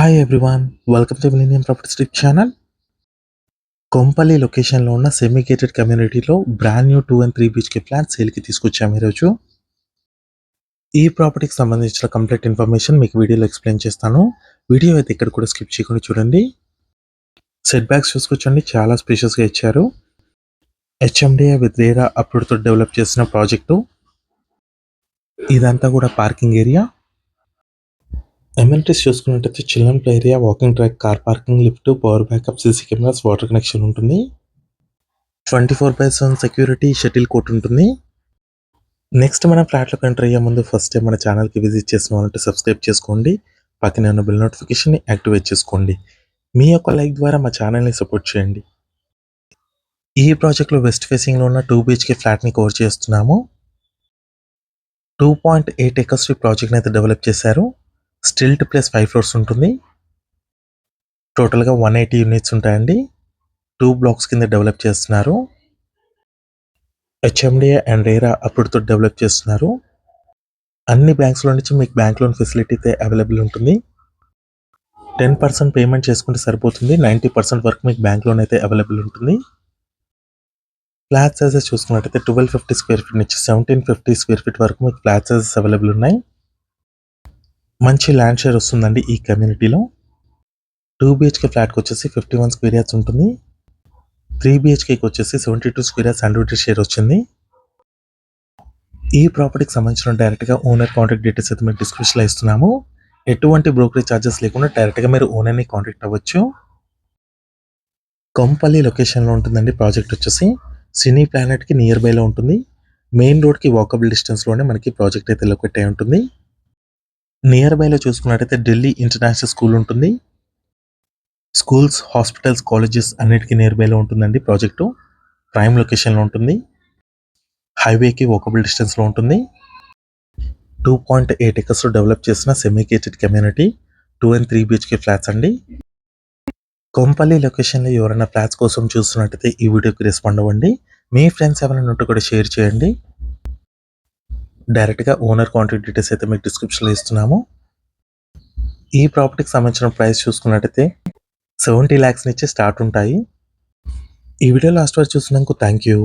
Hi everyone, welcome to millennium properties channel. Kompally లొకేషన్లో ఉన్న semi gated కమ్యూనిటీలో brand new 2 and 3 BHK flat సేల్కి తీసుకొచ్చాము ఈరోజు. ఈ ప్రాపర్టీకి సంబంధించిన కంప్లీట్ ఇన్ఫర్మేషన్ మీకు వీడియోలో ఎక్స్ప్లెయిన్ చేస్తాను. వీడియో అయితే ఇక్కడ కూడా స్కిప్ చేయకుండా చూడండి. సెట్ బ్యాక్స్ చూసుకొచ్చండి, చాలా స్పేషియస్గా ఇచ్చారు. హెచ్ఎండిఏ విత్ రేరా అప్రూవ్డ్తో డెవలప్ చేసిన ప్రాజెక్టు. ఇదంతా కూడా పార్కింగ్ ఏరియా. ఎమ్యూనిటీస్ చూసుకున్నట్టయితే children play area, walking track, car parking, lift, power backup, CC cameras, water connection ఉంటుంది. 24/7 సెక్యూరిటీ, షటిల్ కోర్ట్ ఉంటుంది. నెక్స్ట్ మన ఫ్లాట్లోకి ఎంటర్ అయ్యే ముందు ఫస్ట్ టైం మన ఛానల్కి విజిట్ చేసిన వాళ్ళంటే సబ్స్క్రైబ్ చేసుకోండి. పక్కనే ఉన్న బెల్ నోటిఫికేషన్ని యాక్టివేట్ చేసుకోండి. మీ యొక్క లైక్ ద్వారా మా ఛానల్ని సపోర్ట్ చేయండి. ఈ ప్రాజెక్ట్లో వెస్ట్ ఫేసింగ్లో ఉన్న 2 BHK ఫ్లాట్ని కవర్ చేస్తున్నాము. 2.8 acres ప్రాజెక్ట్ని అయితే డెవలప్ చేశారు. స్టిల్ట్ ప్లస్ 5 floors ఉంటుంది. టోటల్గా 180 యూనిట్స్ ఉంటాయండి. 2 blocks కింద డెవలప్ చేస్తున్నారు. హెచ్ఎండిఏ అండ్ రేరా అప్రూవ్డ్తో డెవలప్ చేస్తున్నారు. అన్ని బ్యాంక్స్లో నుంచి మీకు బ్యాంక్ లోన్ ఫెసిలిటీ అయితే అవైలబుల్ ఉంటుంది. 10% పేమెంట్ చేసుకుంటే సరిపోతుంది. 90% వరకు మీకు బ్యాంక్ లోన్ అయితే అవైలబుల్ ఉంటుంది. ఫ్లాట్ సైజెస్ చూసుకున్నట్టయితే 1250 square feet నుంచి 1750 square feet వరకు మీకు ఫ్లాట్ సైజెస్ అవైలబుల్ ఉన్నాయి. మంచి ల్యాండ్ షేర్ వస్తుందండి ఈ కమ్యూనిటీలో. 2 BHK ఫ్లాట్కి వచ్చేసి 51 square yards ఉంటుంది. 3 BHKకి వచ్చేసి 72 square yards అన్డివైడెడ్ షేర్ వచ్చింది. ఈ ప్రాపర్టీకి సంబంధించిన డైరెక్ట్గా ఓనర్ కాంటాక్ట్ డీటెయిల్స్ అయితే మీరు డిస్క్రిప్షన్లో ఇస్తున్నాము. ఎటువంటి బ్రోకరేజ్ ఛార్జెస్ లేకుండా డైరెక్ట్గా మీరు ఓనర్ని కాంటాక్ట్ అవ్వచ్చు. కొంపల్లి లొకేషన్లో ఉంటుందండి ప్రాజెక్ట్ వచ్చేసి. సినీ ప్లానెట్కి నియర్ బైలో ఉంటుంది. మెయిన్ రోడ్కి వాకబుల్ డిస్టెన్స్లోనే మనకి ప్రాజెక్ట్ అయితే లొకేట్ అయి ఉంటుంది. నియర్ బైలో చూసుకున్నట్టయితే ఢిల్లీ ఇంటర్నేషనల్ స్కూల్ ఉంటుంది. స్కూల్స్, హాస్పిటల్స్, కాలేజెస్ అన్నిటికీ నియర్ బైలో ఉంటుందండి ప్రాజెక్టు. ప్రైమ్ లొకేషన్లో ఉంటుంది. హైవేకి వాకబుల్ డిస్టెన్స్లో ఉంటుంది. 2.8 acres డెవలప్ చేసిన semi gated community 2 and 3 BHK flats అండి. కొంపల్లి లొకేషన్లో ఎవరైనా ఫ్లాట్స్ కోసం చూస్తున్నట్టయితే ఈ వీడియోకి రెస్పాండ్ అవ్వండి. మీ ఫ్రెండ్స్ ఎవరైనా ఉంటే కూడా షేర్ చేయండి. డైరెక్ట్గా ఓనర్ కాంటాక్ట్ డీటెయిల్స్ అయితే మీకు డిస్క్రిప్షన్లో ఇస్తున్నాము. ఈ ప్రాపర్టీకి సంబంధించిన ప్రైస్ చూసుకున్నట్టయితే 70 lakhs నుంచి స్టార్ట్ ఉంటాయి. ఈ వీడియో లాస్ట్ వరకు చూసినందుకు థ్యాంక్ యూ.